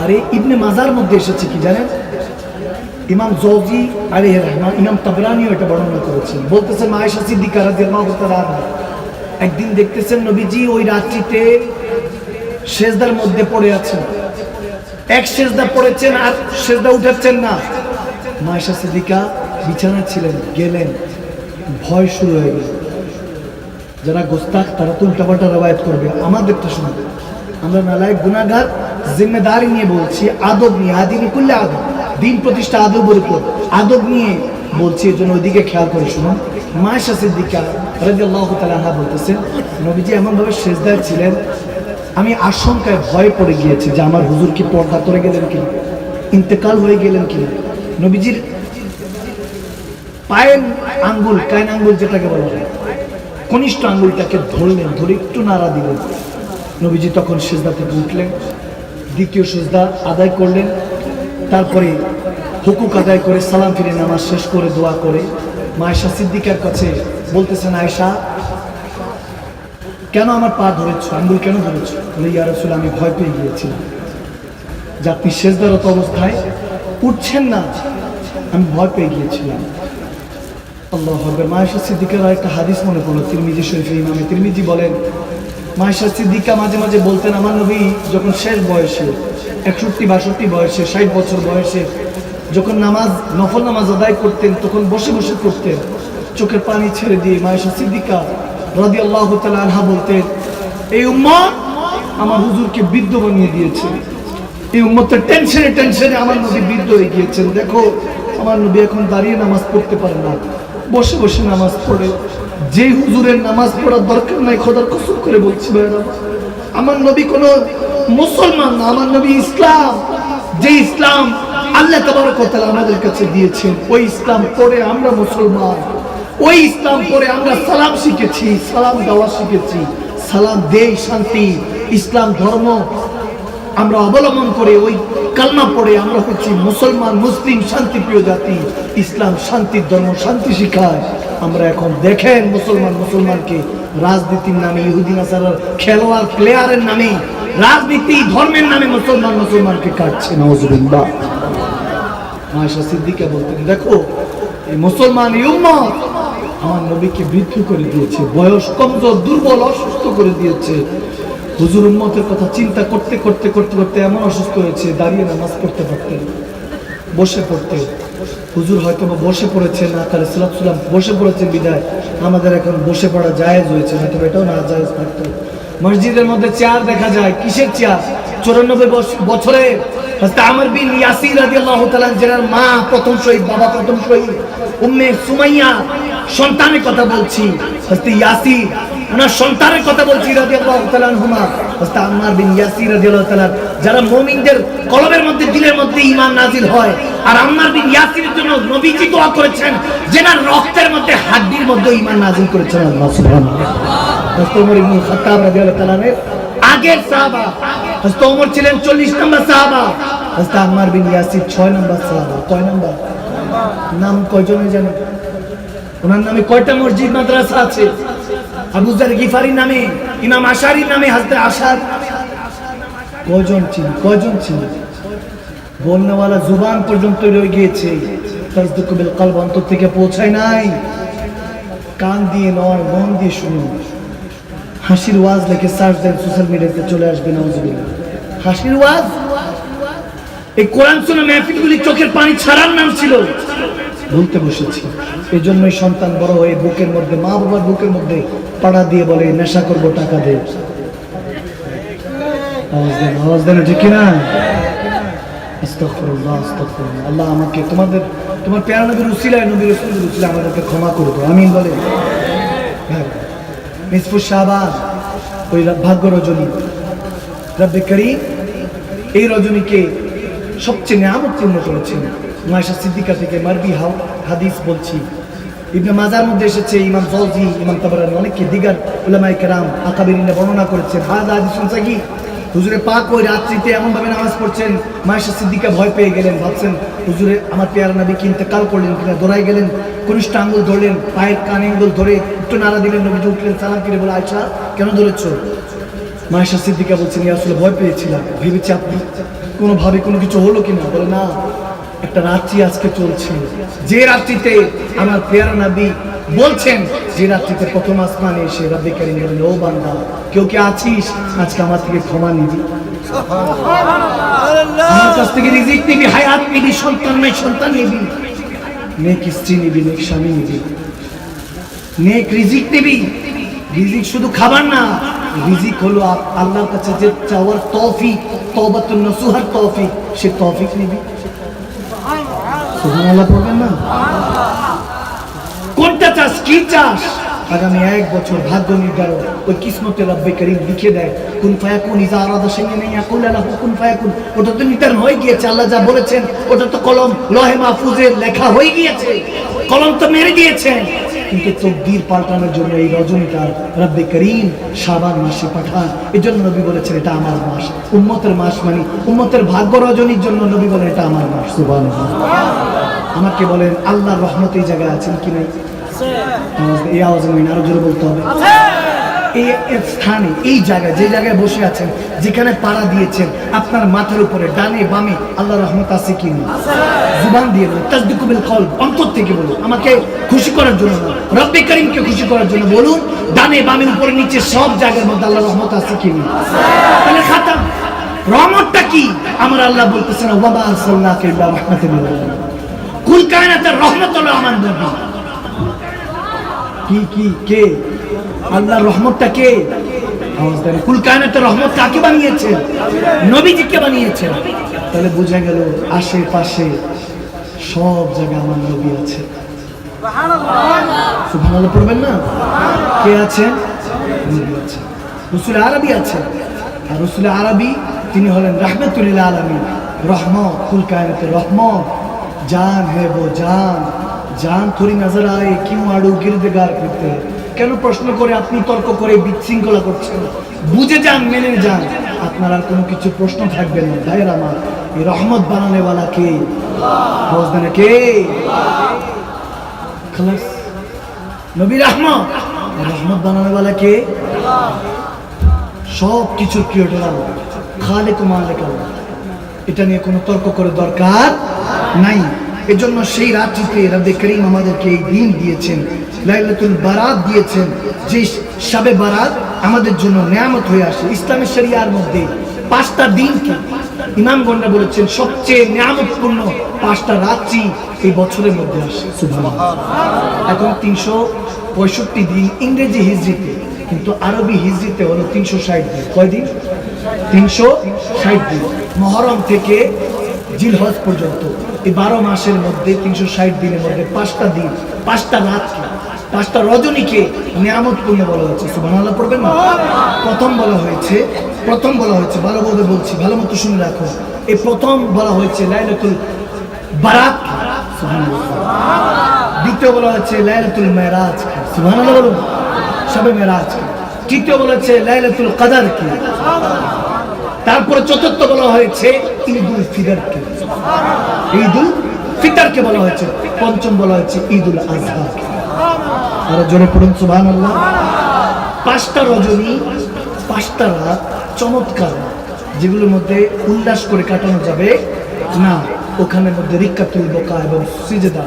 আরে ইবনে মাজার মধ্যে এসেছে কি জানেন, ইমাম জৌজি আলাইহির রহমান, ইমাম তাবরানিও এটা বর্ণনা করেছেন। বলতেছেন আয়েশা সিদ্দিকা রাদিয়াল্লাহু তাআলা একদিন দেখতেছেন নবীজি ওই রাত্রিতে সেজদার মধ্যে পড়ে আছেন, এক সেজদা পড়েছেন আর সেজদা উঠাচ্ছেন না। আয়েশা সিদ্দিকা বিছানায় ছিলেন, গেলেন, ভয় শুরু হয়ে গেল। যারা গোস্তাখ তারা তো উল্টাপাল্টা রবায়াত করবে, আমাদেরটা শুনবে। আমরা নালায়েক গুনাহগার, জিম্মেদারি নিয়ে বলছি, আদব নিয়ে, আদিনী করলে আদব, দিন প্রতিষ্ঠা আদবের উপর, আদব নিয়ে বলছি, এর জন্য ওইদিকে খেয়াল করে শুনুন। আয়েশা সিদ্দিকা রাদিয়াল্লাহু তাআলা আনহা বলতেছেন নবীজি এমনভাবে সেজদায় ছিলেন, আমি আশঙ্কায় ভয় পড়ে গিয়েছি যে আমার হুজুর কি পর্দা করে গেলেন কিনা, ইন্তেকাল হয়ে গেলেন কিনা। নবীজির পায়ের আঙ্গুল, কাইন আঙ্গুল যেটাকে বলা হয়, কনিষ্ঠ আঙ্গুলটাকে ধরলেন, ধরে একটু নাড়া দিলেন। নবীজি তখন সেজদা থেকে উঠলেন, দ্বিতীয় সেজদা আদায় করলেন, তারপরে হুকুক আদায় করে সালাম ফিরে নামাজ শেষ করে দোয়া করে আয়েশা সিদ্দিকার কাছে বলতেছেন, আয়েশা কেন আমার পা ধরেছ, আঙ্গুল কেন ধরেছ? বলে ইয়া রাসূল আমি ভয় পেয়ে গিয়েছিলাম যে আপনি সেজদারত অবস্থায় উঠছেন না, আমি ভয় পেয়ে গিয়েছিলাম। আল্লাহু আকবার। আয়েশা সিদ্দিকার একটা হাদিস মনে পড়লো, তিরমিজি শরীফে ইমামে তিরমিজি বলেন আয়েশা সিদ্দিকা মাঝে মাঝে বলতেন আমার নবী যখন শেষ বয়সে 61-62 বয়সে, 60 বছর বয়সে যখন নামাজ, নফল নামাজ আদায় করতেন তখন বসে বসে করতেন, চোখের পানি ছেড়ে দিয়ে আয়েশা সিদ্দিকা রাদিয়াল্লাহু তাআলা আনহা বলতেন এই উম্মত আমার হুজুরকে বৃদ্ধ বানিয়ে দিয়েছে, এই উম্মতের টেনশনে টেনশনে আমার নবী বৃদ্ধ হয়ে গিয়েছেন, দেখো আমার নবী এখন দাঁড়িয়ে নামাজ পড়তে পারে না, বসে বসে নামাজ পড়ে। যে হুজুরের নামাজ পড়ার দরকার নাই, খোদার কসম করে বলছি ভাইরা, আমার নবী কোনো মুসলমান না, আমার নবী ইসলাম, যে ইসলাম আল্লাহ তাবারক ওয়া তাআলা আমাদের কাছে দিয়েছেন, ওই ইসলাম পড়ে আমরা মুসলমান, ওই ইসলাম পড়ে আমরা সালাম শিখেছি, সালাম দেওয়া শিখেছি, সালাম দেই শান্তি, ইসলাম ধর্ম আমরা অবলম্বন করে ওই কালমা পড়ে আমরা হচ্ছি মুসলমান, মুসলিম, শান্তিপ্রিয় জাতি। ইসলাম শান্তির ধর্ম, শান্তি শিখায়। আমরা এখন দেখেন মুসলমানকে রাজনীতির নামে, ইহুদি নাসারার খেলোয়াড় প্লেয়ারের নামে, রাজনীতি ধর্মের নামে মুসলমানকে কাটছে। নাউজুবিল্লাহ। আয়েশা সিদ্দিকা বলতেন দেখো এই মুসলমান, এই উম্মত আমার নবীকে বৃদ্ধ করে দিয়েছে, বয়স কমজোর, দুর্বল, অসুস্থ করে দিয়েছে। হুজুর উম্মতের কথা চিন্তা করতে করতে করতে করতে এমন অসুস্থ হয়েছে দাঁড়িয়ে নামাজ পড়তে পারতেন, বসে পড়তে। হুজুর হয়তো বসে পড়েছেন, আকার সালাম বসে পড়েছেন বিদায় আমাদের এখন বসে পড়া জায়েজ হয়েছে, হয়তো এটাও না জায়েজ থাকতো। মসজিদের মধ্যে চেয়ার দেখা যায়, কিসের চেয়ার? 94 বছরে হযরত আমর বিন ইয়াসির রাদিয়াল্লাহু তাআলা যার মা প্রথম শহীদ, বাবা প্রথম শহীদ, উম্মে সুমাইয়া সন্তানের কথা বলছি, হযরত ইয়াসির ওনার সন্তানের কথা বলছি রাদিয়াল্লাহু তাআলা আনহুমা, হযরত আম্মার বিন ইয়াসির রাদিয়াল্লাহু তাআলা যারা মুমিনদের কলবের মধ্যে, দিলের মধ্যে ঈমান নাজিল হয়। আর আম্মার বিন ইয়াসিরের জন্য নবীজি দোয়া করেছেন যেনার রক্তের মধ্যে, হাড্ডির মধ্যে ঈমান নাজিল করেছেন আল্লাহ সুবহানাহু। হযরত ওমর ইবনে খাত্তাব রাদিয়াল্লাহু তাআলা আগের সাহাবা, হযরত ওমর ছিলেন 40 নম্বর সাহাবা, হযরত আম্মার বিন ইয়াসির 6 নম্বর সাহাবা। কয় নম্বর? নাম কয়জনের জানেন? ওনার নামে কয়টা মসজিদ মাদ্রাসা আছে? আবু যার গিফারির নামে, ইমাম আশারির নামে হযরত আশার। কয়জন ছিল? বলনেওয়ালা জুবান পর্যন্ত রয়ে গিয়েছে, তাসদুকু বিল কলব, অন্তর থেকে পৌঁছায় নাই। কান দিয়ে নয়, মন দিয়ে শুনুন। হাসির ওয়াজ লিখে সার্চ দেন, সোশ্যাল মিডিয়াতে চলে আসবে নাউজুবিল্লাহ। হাসির ওয়াজ, এই কোরআন শোনা মাহফিলগুলি চোখের পানি ছাড়ার নাম ছিল, ভুলতে বসেছি। এই জন্যই সন্তান বড় হয়ে বুকের মধ্যে, মা বাবার বুকের মধ্যে পাড়া দিয়ে বলে নেশা করবো, টাকা দে। আওয়াজ দেন ঠিক কিনা? আস্তাগফিরুল্লাহ, আস্তাগফিরুল্লাহ। আল্লাহ আমাকে তোমার প্যারা নবীর উসিলায়, নবীর রাসূলের উসিলায় আমাদেরকে ক্ষমা করে দাও, আমিন বলে। নিসফু শাবান, ওই ভাগ্য রজনী, রব্বে করিম এই রজনীকে সবচেয়ে নিয়ামতপূর্ণ করেছেন। আয়েশা সিদ্দিকা থেকে মারবি হাদিস বলছি, ইবনে মাজার মধ্যে এসেছে, ইমাম জৌজি, ইমাম তাবরানি, অনেকে দিগার উলামায়ে কেরাম আকাবিরিনে বর্ণনা করেছেন। হাযা হাদিসুন সাহিহ। হুজুরে পাক ওই রাত্রিতে এমন ভাবে নামাজ পড়ছেন, আয়েশা সিদ্দিকা ভয় পেয়ে গেলেন, ভাবছেন হুজুরে আমার পেয়ারা নবী কি ইন্তেকাল করলেন কিনা। দৌড়াই গেলেন, কনিষ্ঠ আঙ্গুল ধরলেন, পায়ের কান আঙ্গুল ধরে একটু নাড়া দিলেন, নবীজি উঠলেন, সালাম ফিরে বলে আয়েশা কেন ধরেছ? আয়েশা সিদ্দিকা বলছেন ইয়া রাসূলুল্লাহ ভয় পেয়েছিলাম, ভেবেছি আপনি কোনোভাবে কোনো কিছু হলো কিনা? বলে না, একটা রাত্রি আজকে চলছে, যে রাত্রিতে আমার পেয়ারা নবী বলছেন, যে রাত্রিতে প্রথম আসমানে এসে রব্বে কারীম বলেন, ও বান্দা, কেউ কে আছিস আজকে আমার থেকে ক্ষমা নিবি, আমার কাছ থেকে রিজিক নিবি, হায়াত নিবি, সন্তান নাই সন্তান নিবি, নেক স্ত্রী নিবি, নেক স্বামী নিবি, নেক রিজিক নিবি। রিজিক শুধু খাবার না, রিজিক হলো আল্লাহর কাছে যে চাওয়ার তৌফিক, তওবাতুন নসুহার তৌফিক, সে তৌফিক নিবি। সুবহানাল্লাহ পড়বেন না? কোনটা চাস, কি চাস? আগামী 1 বছর ভাগ্য নির্ধারণ ওই কিসমতে রব্বে কারীম লিখে দেয়, কুন ফায়াকুন, ইজা আরাদা শাইআন ইয়াকুল লাহু কুন ফায়াকুন। ওটা তো নির্ধারণ হয়ে গিয়েছে, আল্লাহ যা বলেছেন ওটা তো কলম লহে মাহফুজে লেখা হয়ে গিয়েছে, কলম তো মেরে দিয়েছেন। কিন্তু তকদীর পাল্টানোর জন্য এই রজনীটা রব্বে কারীম শাবান মাসে পাঠান। এজন্য নবী বলেছেন এটা আমার মাস, উম্মতের মাস, মানে উম্মতের ভাগ্য রজনীর জন্য নবী বলেন এটা আমার মাস। সুবহানাল্লাহ। আমাকে বলেন আল্লাহর রহমত এই জায়গায় আছেন কি নাই? এই আওয়াজ আমি আরো জোরে বলতে হবে। এই স্থানে, এই জায়গায়, যে জায়গায় বসে আছেন, যেখানে পাড়া দিয়েছেন, আপনার মাথার উপরে ডানে বামে আল্লাহর রহমত আছে কি না? জুবান দিয়ে বলুন, তাসদিকু বিল কওল, অন্তর থেকে বলুন, আমাকে খুশি করার জন্য না, রব্বে কারীমকে খুশি করার জন্য বলুন, ডানে বামে উপরে নিচে সব জায়গার মধ্যে আল্লাহর রহমত আছে কি না? তাহলে খাতাম। রহমতটা কি? আমার আল্লাহ বলতেছেন, ওয়া মা আরসালনাকা ইল্লা রাহমাতাল লিল আলামিন, কুল কায়নাতের রহমত হলো আমার নবী। কি কে? আল্লাহর রহমতটা কে? কুল কায়নাতের রহমত কাকে বানিয়েছেন? নবীজিকে বানিয়েছেন। তাহলে বোঝা গেল আশেপাশে সব জায়গায় আমার নবী আছে। সুবহানাল্লাহ পড়বেন না? কে আছে? নবী আছে। রাসূল আরবি আছে, আর রাসূল আরবি তিনি হলেন রাহমাতুল লিল আলামিন, রহমত, কুল কায়নাতের রহমত। জান है वो জান, জান थोड़ी नजर आए क्यों आड़ू गिरदगार करते हैं? কেন প্রশ্ন করে আপনি তর্ক করে বিশৃঙ্খলা করছেন? বুঝে যান, মেনে যান, আপনার আর কোনো কিছু প্রশ্ন থাকবে না। ভাইয়ের আমার, এই রহমত বানানে वाला কে? বুঝলেন কে? খালাস, নবী রহমত, রহমত বানানে वाला কে? সব কিছুর ক্রিয়েটর আল্লাহ, খালিক ও মালিক আল্লাহ। এটা নিয়ে কোনো তর্ক করে দরকার নাই। এজন্য সেই রাত্রিতে রব্বে কারীম আমাদেরকে এই দিন দিয়েছেন, লাইলাতুল বারাত দিয়েছেন, যে শবে বারাত আমাদের জন্য নিয়ামত হয়ে আসে। ইসলামের শরিয়ার মধ্যে 5টা দিনকে ইমামগণরা বলেছেন সবচেয়ে নিয়ামতপূর্ণ 5টা রাত্রি এই বছরের মধ্যে আসে। সুবহানাল্লাহ। এখন 365 দিন ইংরেজি হিজরিতে, কিন্তু আরবি হিজরিতে হলো 360 দিন। কয় দিন? 360 দিন। মুহররম থেকে জিলহজ পর্যন্ত এই 12 মাসের মধ্যে 360 দিনের মধ্যে 5টা দিন, 5টা রাতকে, 5টা রজনীকে নিয়ামতপূর্ণ বলা হয়েছে। সুবহানাল্লাহ পড়বেন না? প্রথম বলা হয়েছে, ভালোভাবে বলছি, ভালো মতো শুনে রাখুন। এই প্রথম বলা হয়েছে লাইলাতুল বারাত, সুবহানাল্লাহ। দ্বিতীয় বলা হয়েছে লাইলাতুল মেরাজ, সুবহানাল্লাহ বলুন, শবে মেরাজ। তৃতীয় বলা হয়েছে লাইলাতুল কদর কি। তারপরে চতুর্থ বলা হয়েছে ঈদুল ফিতরকে, ঈদুল ফিতরকে বলা হয়েছে। পঞ্চম বলা হয়েছে ঈদুল আজহা। আর জোরে পড়ুন সুবহানাল্লাহ। 5টা রজনী, 5টা রাত চমৎকার, যেগুলোর মধ্যে উল্লাস করে কাটানো যাবে না। ওখানের মধ্যে রিকাতুল বকা এবং সিজদা,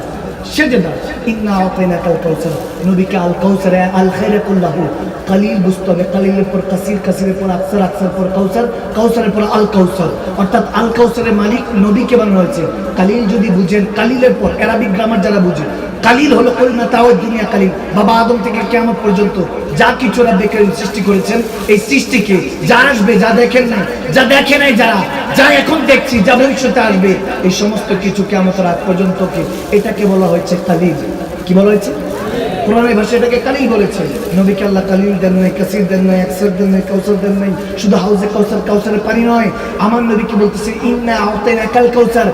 সেজদা। ইন্না আতাইনাকাল কাউসার, নবীকে আল কাউসার, আল খায়রা কুল্লাহু। কালিল বুঝতে হবে, কালিলের পর কাসির, কাসিরের পর আকসার, আকসার পর কাউসার, কাউসারের পর আল কাউসার। অর্থাৎ আল কাউসারের মালিক নবীকে বানানো হয়েছে। কালিল যদি বুঝেন, কালিলের পর অ্যারাবিক গ্রামার যারা বুঝেন, কালিল হলো কলিমা তাওয়াজ দুনিয়া কালিল। বাবা আদম থেকে কিয়ামত পর্যন্ত যা কিছু রব্বে কারীম সৃষ্টি করেছেন, এই সৃষ্টিকে যা আসবে, যা দেখেন না, যা দেখে নাই যারা, যা এখন দেখছি, যা ভবিষ্যতে আসবে, এই সমস্ত কিছু কিয়ামতের আগ পর্যন্তকে, এটাকে বলা হয়েছে কালিল। কি বলা হয়েছে? কোরআনের ভাষায় এটাকে কালিল বলেছে। নবীকে আল্লাহ কালিল দেন নাই, কাসির দেন নাই, আকসার দেন নাই, কাউসার দেন নাই। শুধু হাউজে কাউসার, কাউসারের পানি নয়, আমার নবীকে বলতেছে ইন্না আতাইনাকাল কাউসার,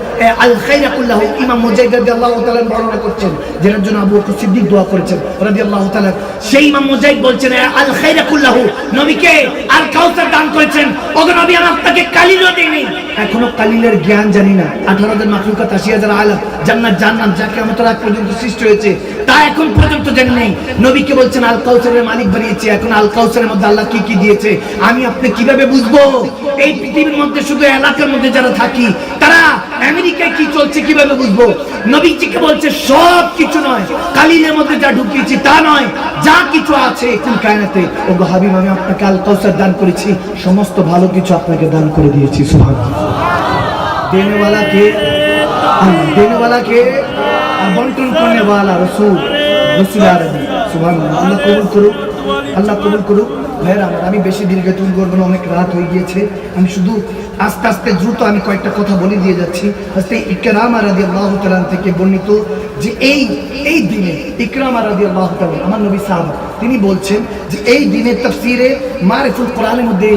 আল খায়রা কুল্লাহু। ইমাম মুজাহিদ রাদিয়াল্লাহু তাআলা বর্ণনা করছেন, যেটার জন্য আবু বকর সিদ্দিক দোয়া করেছেন রাদিয়াল্লাহু তাআলা। সেই ইমাম মুজাহিদ বলছেন আল খায়রা কুল্লাহু, নবীকে আল কাউসার দান করেছেন। ওগো নবী, আমার আপনাকে কালিলও দেয়নি, এখনো কালিলের জ্ঞান জানি না। 18,000 মাখলুকাত, 80,000 আলাম, জান্নাত জান্নাত যা কিয়ামতের আগ পর্যন্ত সৃষ্টি হয়েছে তা এখন পর্যন্ত জানি নেই। নবীকে বলছেন আল কাউসারের মালিক বানিয়েছে, এখন আল কাউসারের মধ্যে আল্লাহ কি কি দিয়েছে আমি আপনি কিভাবে বুঝবো? এই পৃথিবীর মধ্যে শুধু এলাকার মধ্যে যারা থাকি তারা আমেরিকায় কি চলছে কিভাবে বুঝবো? নবীজিকে বলছে সব কিছু নয়, কালিলের মধ্যে যা ঢুকিয়েছি তা নয়, যা কিছু আছে কুল কায়নাতে। ও গো হাবিব, আমি আপনাকে আল কাউসার দান করেছি, সমস্ত ভালো কিছু আপনাকে দান করে দিয়েছি। সুবহানাল্লাহ। দেনে वाला কে? আল্লাহ। দেনে वाला কে? আর বন্টন করনে वाला রাসূল, রাসূল আরবি। সুবহানাল্লাহ। আল্লাহ কবুল করুক, আল্লাহ কবুল করুক। ভাইরা আমার, আমি বেশি দীর্ঘায়িত করব না, অনেক রাত হয়ে গিয়েছে। আমি শুধু আস্তে আস্তে দ্রুত আমি কয়েকটা কথা বলে দিয়ে যাচ্ছি। আস্তে ইকরামা রাদিয়াল্লাহু তাআলা থেকে বর্ণিত যে এই দিনে ইকরামা রাদিয়াল্লাহু তাআলা আমার নবী সাহাবা, তিনি বলছেন যে এই দিনে তাফসীরে মারিফুল কোরআনের মধ্যে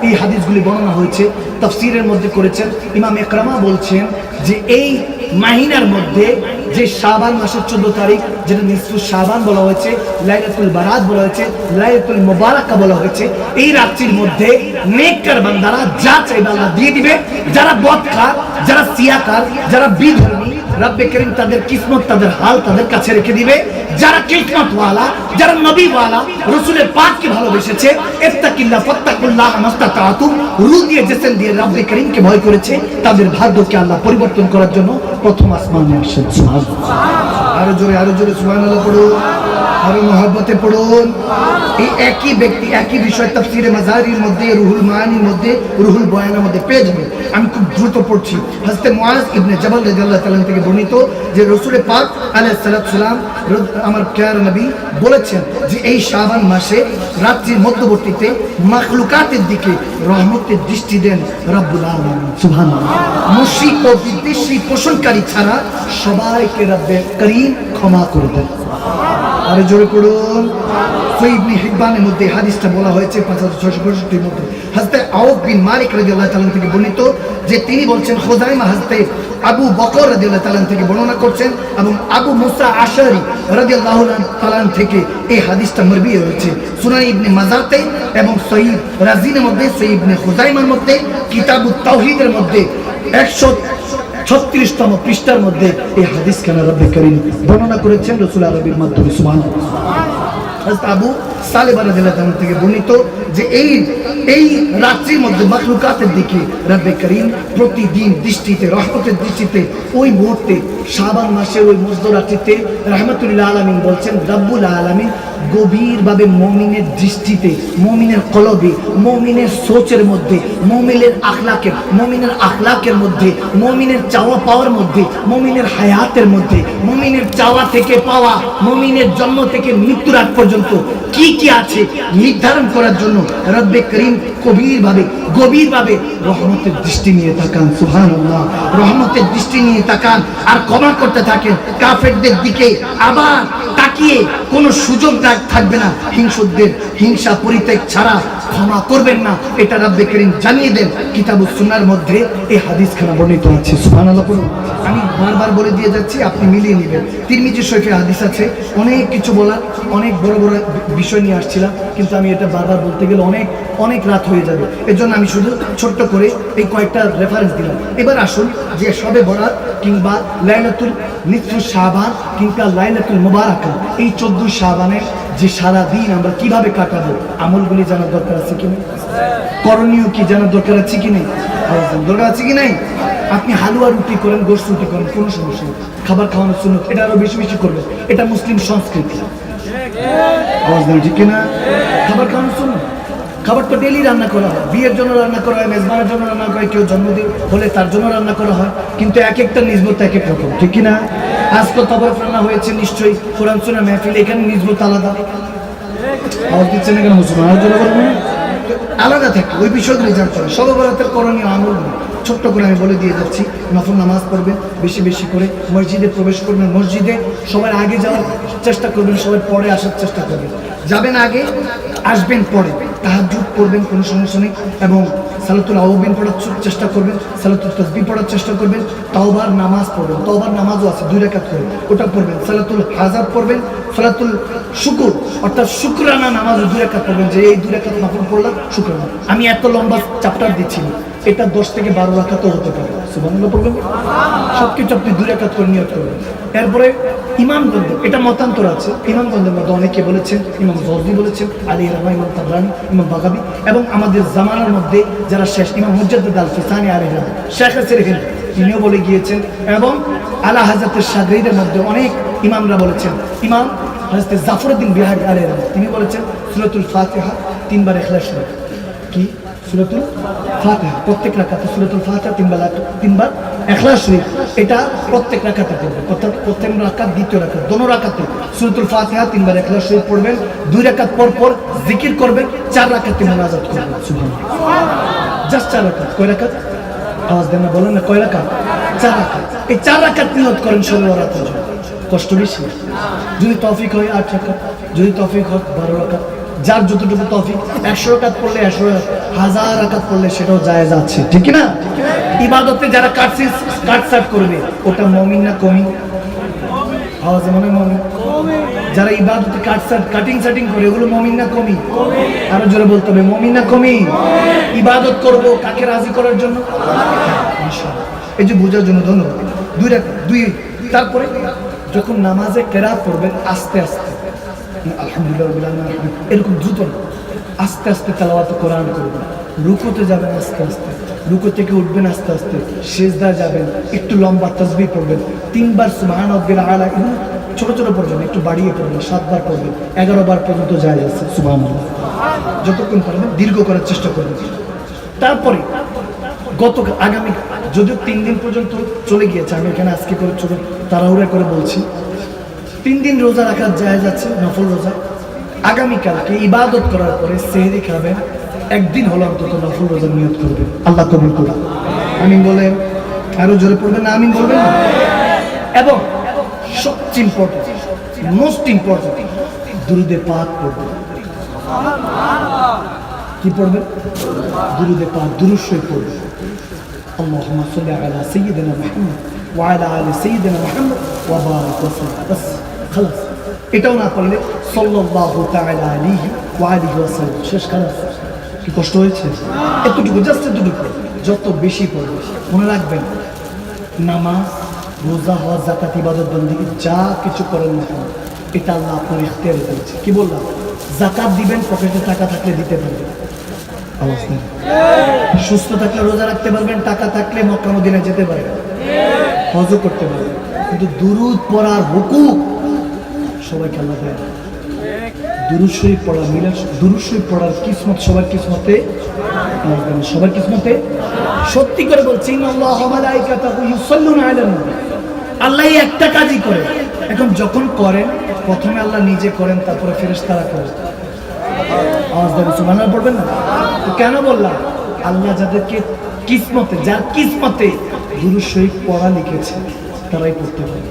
এই হাদিসগুলি বর্ণনা হয়েছে, তাফসীরের মধ্যে করেছেন ইমাম ইকরামা বলছেন যে এই মাহিনার মধ্যে যে শাবান মাসের 14 তারিখ, যেটা নিসফু শাবান বলা হয়েছে, লাইলাতুল বারাত বলা হয়েছে, লাইলাতুল মুবারাকা বলা হয়েছে, এই রাত্রির মধ্যে নেককার বান্দারা যা চাইবে আল্লাহ দিয়ে দিবে। যারা বদকার, যারা সিয়াকার, যারা বিধর্মী, রব্বে করিম তাদের কিসমত, তাদের হাল তাদের কাছে রেখে দিবে। যারা কিসমত ওয়ালা, যারা নবী ওয়ালা, রাসূলের পাককে ভালোবেসেছে, ইত্তাকিল্লাহ ফাত্তাকুল্লাহ মাস্তাতাতুম, রূহ দিয়ে জিসম দিয়ে রব্বে করিমকে ভয় করেছে, তাদের ভাগ্যকে আল্লাহ পরিবর্তন করার জন্য প্রথম আসমানে আসেন। সুবহানাল্লাহ। আরো জোরে সুবহানাল্লাহ পড়ুন, আরো মহব্বতে পড়ুন। এই একই ব্যক্তি একই বিষয় তাফসীরে মাজারির মধ্যে, রুহুল মানির মধ্যে, রুহুল বয়ানের মধ্যে পেয়ে যাবেন। আমি খুব দ্রুত পড়ছি। হযরত মুআজ ইবনে জাবাল রাদিয়াল্লাহু তাআলা থেকে বর্ণিত যে রাসূল পাক আলাইহিস সালাম আমার প্রিয় নবী বলেছেন যে এই শাবান মাসে রাত্রির মধ্যবর্তীতে মাখলুকাতের দিকে রহমতের দৃষ্টি দেন রব্বুল আলামিন। সুবহানাল্লাহ। মুশরিক ও বিদ্বেষী পোষণকারী ছাড়া সবাইকে রব্বে করিম ক্ষমা করে দেন। আরে জোরে পড়ুন। সহিহ ইবনে হিব্বানের মধ্যে হাদিসটা বলা হয়েছে 5665 এর মধ্যে। হযরত আউফ বিন মালিক রাদিয়াল্লাহু তাআলা থেকে বর্ণিত যে তিনি বলছেন, খুযাইমা হযরত আবু বকর রাদিয়াল্লাহু তাআলা থেকে বর্ণনা করছেন এবং আবু মুসা আশআরী রাদিয়াল্লাহু তাআলা থেকে এই হাদিসটা মারবি হয়েছে সুনান ইবনে মাজাতে এবং সহিহ রাজিনের মধ্যে, সহিহ ইবনে খুযাইমার মধ্যে, কিতাবুত তাওহীদের মধ্যে 136তম পৃষ্ঠার মধ্যে এই হাদিস খানা রব্বে করিম বর্ণনা করেছেন রাসূল আরবির মাধ্যমে। সুবহানাল্লাহ। হযরত আবু সালেবা রাদিয়াল্লাহু তাআলা থেকে বর্ণিত যে এই রাত্রির মধ্যে মাখলুকাতের দিকে রব্বে করিম প্রতিদিন দৃষ্টিতে, রহমতের দৃষ্টিতে, ওই মুহূর্তে শাবান মাসের ওই মধ্যরাত্রিতে রাহমাতুল আলামিন বলছেন রব্বুল আলামিন গভীরভাবে মুমিনের দৃষ্টিতে, মুমিনের কলবে, মুমিনের সোচের মধ্যে, মুমিনের আখলাকের মধ্যে, মুমিনের চাওয়া পাওয়ার মধ্যে, মুমিনের হায়াতের মধ্যে, মুমিনের চাওয়া থেকে পাওয়া, মুমিনের জন্ম থেকে মৃত্যুর আগ পর্যন্ত কি কি আছে নির্ধারণ করার জন্য রব্বে করিম গভীরভাবে রহমতের দৃষ্টি নিয়ে তাকান। সুবহানাল্লাহ। রহমতের দৃষ্টি নিয়ে তাকান আর ক্ষমা করতে থাকেন কাফেরদের দিকে। আবার তাকিয়ে কোনো সুযোগ থাকবে না হিংসুকদের, হিংসা পরিত্যাগ ছাড়া ক্ষমা করবেন না, এটা রব্বে করিম জানিয়ে দেন। কিতাবুস সুন্নাহর মধ্যে এই হাদিসখানা বর্ণিত আছে। সুবহানাল্লাহ। আমি বারবার বলে দিয়ে যাচ্ছি, আপনি মিলিয়ে নেবেন। তিরমিজি শরীফে হাদিস আছে। অনেক কিছু বলার, অনেক বড় বড় বিষয় নিয়ে আসছিলাম, কিন্তু আমি এটা বারবার বলতে গেলে অনেক রাত হয়ে যাবে। এর জন্য আমি শুধু ছোট্ট করে এই কয়েকটা রেফারেন্স দিলাম। এবার আসুন যে শবে বরাত কিংবা লাইলাতুল নিসফু শাবান কিংবা লাইলাতুল মুবারাকা, এই 14 শাবানের যে সারা দিন আমরা কিভাবে কাটাবো, আমলগুলি জানার দরকার আছে কি নেই? করণীয় কি জানার দরকার আছে কি নেই? দরকার আছে কি নাই? আপনি হালুয়া রুটি করেন, গোশত রুটি করেন, কোনো সমস্যা নেই। খাবার খাওয়ানোর সুন্নাত, এটা আরো বেশি বেশি করবেন। এটা মুসলিম সংস্কৃতি। আওয়াজ দেন ঠিক কিনা? খাবার খাওয়ানোর সুন্নাত। খাবার তো ডেলি রান্না করা হয়, বিয়ের জন্য রান্না করা হয়, মেজবানের জন্য রান্না করা হয়, কেউ জন্মদিন হলে তার জন্য রান্না করা হয়, কিন্তু এক একটা নিসবত এক এক রকম, ঠিক কিনা? আজকে তবরক রান্না হয়েছে নিশ্চয়ই, কোরআন সুন্নাহ মাহফিল, এখানে নিসবত আলাদা। আওয়াজ দিচ্ছেন না কেন? মুসলমানের জন্য আলাদা থাকে, ওই বিষয়গুলি জানতে হবে। শবে বরাতের করণীয় আমল ছোট্ট করে আমি বলে দিয়ে যাচ্ছি। নফল নামাজ পড়বেন বেশি বেশি করে, মসজিদে প্রবেশ করবেন, মসজিদে সবার আগে যাওয়ার চেষ্টা করবেন, সবাই পরে আসার চেষ্টা করবেন। যাবেন আগে, আসবেন পরে। তাহাজ্জুদ পড়বেন, কোনো সমস্যা নেই, এবং সালাতুল আওয়াবিন পড়ার চেষ্টা করবেন, সালাতুল তাসবিহ পড়ার চেষ্টা করবেন, তাওবার নামাজ পড়বেন। তাওবার নামাজও আছে 2 রাকাত করে, ওটা পড়বেন। সালাতুল হাজার পড়বেন, সালাতুল শুকুর অর্থাৎ শুকরানা নামাজও 2 রাকাত পড়বেন, যে এই 2 রাকাত নফল পড়লাম শুকরানা। আমি এত লম্বা চ্যাপ্টার দিচ্ছি না, এটা 10 থেকে 12 রাকাতও হতে পারে। সুবহানাল্লাহ পড়বেন। সবকিছু আপনি 2 রাকাত করে নিয়ত করবেন। এরপরে ইমামগঞ্জ, এটা মতান্তর আছে। ইমামগঞ্জের মধ্যে অনেকে বলেছেন, ইমাম জর্দি বলেছেন, আলী রামা, ইমাম তাবরানি, ইমাম বাগাবি, এবং আমাদের জামানার মধ্যে যারা শেষ ইমাম মুজাদ্দিদ আল ফিসানি আলী রামা, শেখ হাসির হিন্দ, তিনিও বলে গিয়েছেন। এবং আলা হাজরাতের শাগরিদের মধ্যে অনেক ইমামরা বলেছেন। ইমাম হযরত জাফরউদ্দিন বিহারী আলী রামা, তিনি বলেছেন সূরাতুল ফাতিহা 3 বার ইখলাস শরীফ, কি সূরাতুল ফাতিহা প্রত্যেক রাকাতে, সূরাতুল ফাতিহা 3 বার ইখলাস শরীফ, এটা প্রত্যেক রাকাতে পড়বেন। অর্থাৎ প্রথম রাকাত, দ্বিতীয় রাকাত, দোনো রাকাতে সূরাতুল ফাতিহা 3 বার ইখলাস শরীফ পড়বেন। 2 রাকাত পর পর জিকির করবেন, 4 রাকাতে মুনাজাত করবেন। সুবহানাল্লাহ। জাস্ট 4 রাকাত। কয় রাকাত? আওয়াজ দেন না, বলেন না, কয় রাকাত? 4 রাকাত। এই 4 রাকাত নিয়ত করেন 16 রাকাতের জন্য। কষ্ট বেশি? যদি তৌফিক হয় 8 রাকাত, যদি তৌফিক হয় 12 রাকাত, যার যতটুকু তৌফিক। 100 রাকাত পড়লে 100 রাকাত, 1000 রাকাত পড়লে সেটাও জায়েজ আছে, ঠিক না? ইবাদতে যারা কাটছাট করবে, ওটা মুমিন না কমি? আওয়াজে মনে মুমিন। যারা ইবাদতে কাটিং সাটিং করে, ওগুলো মুমিন না কমি? আরো জোরে বলতে হবে, মুমিন না কমি? ইবাদত করব কাকে রাজি করার জন্য? ইনশাআল্লাহ। এই যে বোঝার জন্য ধন্যবাদ। 2 রাকাত, 2। তারপরে যখন নামাজে কেরাত পড়বেন, আস্তে আস্তে আলহামদুলিল্লাহ রাব্বিল আলামিন, এরকম দ্রুত না, আস্তে আস্তে তেলাওয়াত কোরআন করবেন। রুকুতে যাবেন আস্তে আস্তে, রুকু থেকে উঠবেন আস্তে আস্তে, সিজদা যাবেন, একটু লম্বা তাসবিহ পড়বেন, 3 বার সুবহান রাব্বিল আলা, এবং ছোট ছোট পড়বেন, একটু বাড়িয়ে পড়বেন, 7 বার পড়বেন, 11 বার পর্যন্ত যায় আছে। সুবহানাল্লাহ। যতক্ষণ পারবেন দীর্ঘ করার চেষ্টা করবেন। তারপরে আগামী, যদিও 3 দিন পর্যন্ত চলে গিয়েছে, আমি এখানে আজকে করে ছোট তাড়াহুড়া করে বলছি, 3 দিন রোজা রাখা যায় যাচ্ছে, নফল রোজা। আগামীকালকে ইবাদত করার পরে সেহরি খাবেন, একদিন হলো অন্তত নফল রোজা নিয়ত করবেন। আল্লাহ কবুল করুন। আমিন বলেন। আরো জোরে পড়বেন না? আমিন বলবেন না? এবং সবচেয়ে ইম্পর্টেন্ট, মোস্ট ইম্পর্টেন্ট, দুরুদে পাক পড়বেন। কি পড়বেন? দুরুদে পাক, দুরূদ শরীফ পড়বেন। আল্লাহুম্মা সাল্লি আলা সাইয়্যিদিনা মুহাম্মদ ওয়া আলা আলি সাইয়্যিদিনা মুহাম্মদ ওয়া বারিক ওয়া সাল্লিম। বাস খালাস। এটাও না পারলে সাল্লাল্লাহু তাআলা আলাইহি ওয়া আলিহি ওয়া সাল্লাম, শেষ। খালাস। কি কষ্ট হয়েছে? এতটুকু, জাস্ট এতটুকু। যত বেশি পড়বে, মনে রাখবেন, নামাজ, রোজা, হজ, যাকাত, ইবাদত, বন্দেগী যা কিছু করেন না কেন, এটা আল্লাহ আপনার ইখতিয়ারে দিয়েছে। কি বললাম? যাকাত দিবেন, পকেটে টাকা থাকলে দিতে পারবেন। আওয়াজ নেই। সুস্থ থাকলে রোজা রাখতে পারবেন, টাকা থাকলে মক্কা মদিনা যেতে পারবেন, হজও করতে পারবেন। কিন্তু দুরুদ পড়ার হুকুম সবাইকে আল্লাহ দেয়। দুরূদ শরীফ পড়া, মিলাদ, দুরূদ শরীফ পড়ার কিসমত সবার কিসমতে, সবার কিসমতে। সত্যি করে বলছি, ইন্নাল্লাহা ওয়া মালাইকাতাহু ইউসাল্লুনা আলান নবী। আল্লাহ একটা কাজই করে। এখন যখন করেন, প্রথমে আল্লাহ নিজে করেন, তারপরে ফেরেশতারা করেন। আওয়াজ দেন, সুবহানাল্লাহ পড়বেন না? তো কেন বললাম? আল্লাহ যাদেরকে কিসমতে, যার কিসমতে দুরূদ শরীফ পড়া লিখেছে, তারাই পড়তে পারে।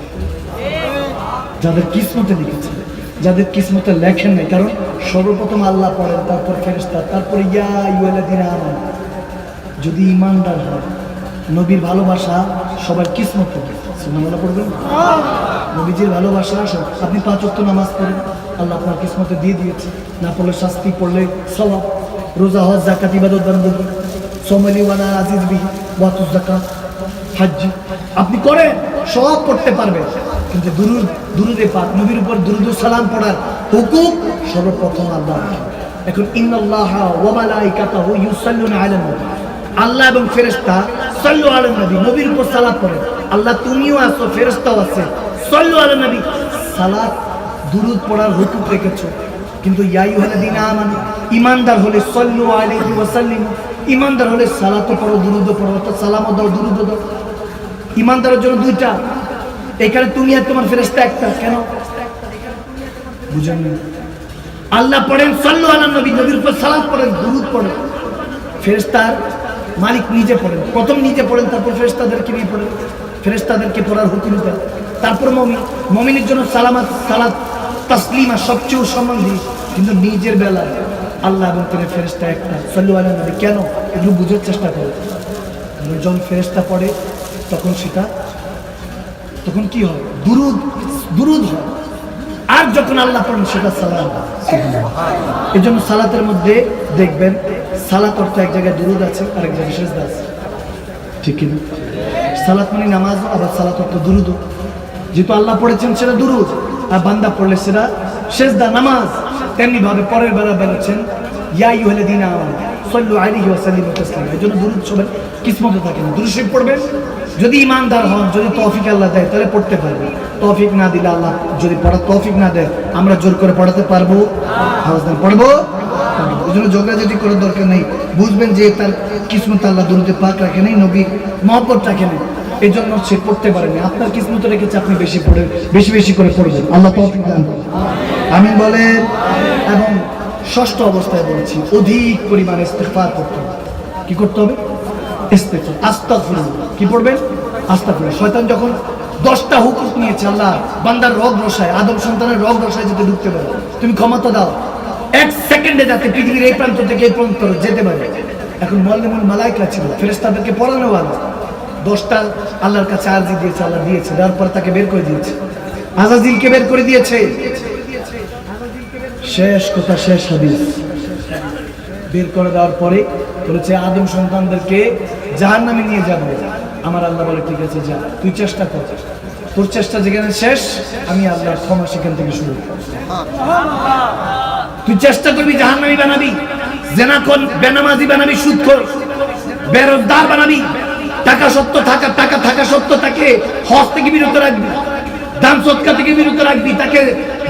যাদের কিসমতে লিখেছে, যাদের কিসমতে লেখেন নাই, কারণ সর্বপ্রথম আল্লাহ পড়েন, তারপর ফেরেশতা, তারপর ইয়া আইয়ুহাল্লাযীনা আমানু। যদি ঈমানদার হয়, নবীর ভালোবাসা সবার কিসমতে। সুবহানাল্লাহ পড়বেন। নবীজির ভালোবাসা, আপনি 5 ওয়াক্ত নামাজ পড়েন, আল্লাহ আপনার কিসমতে দিয়ে দিয়েছে। না পড়লে শাস্তি, পড়লে সওয়াব। রোজা, হজ, যাকাত, ইবাদত, বন্দেগী, সোমালি ওয়ালা আজিজ বিহি ওয়াতুজ যাকাত, হজ আপনি করেন, সব পড়তে পারবেন। কিন্তু দুরুদে পাক, নবীর উপর দুরুদ সালাম পড়ার হুকুম সর্বপ্রথম আল্লাহ। এখন ইন্নাল্লাহা ওয়া মালাইকাতাহু ইউসাল্লুনা আলান নবী, আল্লাহ এবং ফেরেশতা সাল্লু আলান নবী, নবীর উপর সালাত পড়েন। আল্লাহ তুমিও আছো, ফেরেশতাও আছে, সাল্লু আলান নবী, সালাত দুরুদ পড়ার হুকুম রেখেছো। কিন্তু ইয়া আইয়ুহাল্লাযীনা আমানু, ঈমানদার হলে সাল্লু আলাইহি ওয়া সাল্লিমু, ঈমানদার হলে সালাতও পড়ো, দুরুদও পড়ো, অর্থাৎ সালামও দাও, দুরুদও দাও। ঈমানদারের জন্য 2টা, এখানে তুমি আর তোমার ফেরেশতা একটা। কেন বুঝেন না? আল্লাহ পড়েন সাল্লু আলান নবী, নবীর উপর সালাত পড়েন, দুরুদ পড়েন। ফেরেশতার মালিক নিজে পড়েন, প্রথম নিজে পড়েন, তারপর ফেরেশতাদেরকে নিয়ে পড়েন, ফেরেশতাদেরকে পড়ার হুকুম দেন। তারপর মুমিনের জন্য সালামাত, সালাত, তাসলিমা সবচেয়ে সম্মান দিই। কিন্তু নিজের বেলায় আল্লাহ এবং তিনি ফেরেশতা একটা, সাল্লু আলান নবী। কেন? এগুলো বুঝার চেষ্টা করে। যখন ফেরেশতা পড়ে, তখন কি হয়? দুরুদ হয়। আর যখন আল্লাহ পড়েন, সেটা সালাম। এই জন্য সালাতের মধ্যে দেখবেন, সালাত অর্থ এক জায়গায় দুরুদ আছে, আরেক জায়গায় সিজদা আছে। ঠিক কিনা? সালাত মানে নামাজ, আবার সালাত অর্থ দুরুদ। যেহেতু আল্লাহ পড়েছেন সেটা দুরুদ, আর বান্দা পড়লে সেটা সেজদা নামাজ। তেমনি ভাবে পরের বেলা বেরোচ্ছেন ইয়া আইয়ুহাল্লাযীনা আমানু সাল্লু আলাইহি ওয়া সাল্লিমু তাসলিমা। এই জন্য দুরুদ সবার কিসমতে থাকে না। দুরুদ শরীফ পড়বেন, যদি ইমানদার হন, যদি তৌফিক আল্লাহ দেয় তাহলে পড়তে পারবেন। তৌফিক না দিলে, আল্লাহ যদি পড়ার তৌফিক না দেয়, আমরা জোর করে পড়াতে পারবো? পড়বো। এই জন্য ঝগড়াঝাটি করার দরকার নেই। বুঝবেন যে তার কিসমত আল্লাহ দুরুদে পাক রাখে নেই, নবীর মহব্বত রাখে নেই, এই জন্য সে পড়তে পারেনি। আপনার কিসমত রেখেছে, আপনি বেশি পড়ে বেশি বেশি করে পড়বেন। আল্লাহ তৌফিক দান আমিন বলেন। এবং ষষ্ঠ অবস্থায় বলছি, অধিক পরিমাণে ইস্তিগফার করতে হবে। কি করতে হবে? ইস্তিগফার, আস্তাগফিরুল্লাহ। কি পড়বেন? আস্তাগফিরুল্লাহ। শয়তান যখন 10টা হুকুম নিয়েছে, আল্লাহ বান্দার রগ রসায়, আদম সন্তানের রগ রসায় যেতে ঢুকতে পারে, তুমি ক্ষমতা দাও 1 সেকেন্ডে যাতে পৃথিবীর এই প্রান্ত থেকে এই প্রান্ত যেতে পারে। এখন মুআল্লিমুল মালায়েকা ছিল, ফেরেশতাদেরকে পড়ানো ভালো। 10টা আল্লাহর কাছে আরজি দিয়েছে, আল্লাহ দিয়েছে, দেওয়ার পর তাকে বের করে দিয়েছে, আজাজিলকে বের করে দিয়েছে। শেষ কথা, শেষ হাদিস, বের করে দেওয়ার পরে বলেছে আদম সন্তানদেরকে জাহান্নামে নিয়ে যাব। আমার আল্লাহ বলে ঠিক আছে, যা, তুই চেষ্টা কর, তোর চেষ্টা যেখানে শেষ, আমি আল্লাহর ক্ষমা সেখান থেকে শুরু। তুই চেষ্টা করবি জাহান্নামী বানাবি, জেনা কর, বেনামাজি বানাবি, সুদ কর, বেরোজগার বানাবি, টাকা থাকা সত্য তাকে হজ থেকে বিরত রাখবি, দান সদকা থেকে বিরত রাখবি, তাকে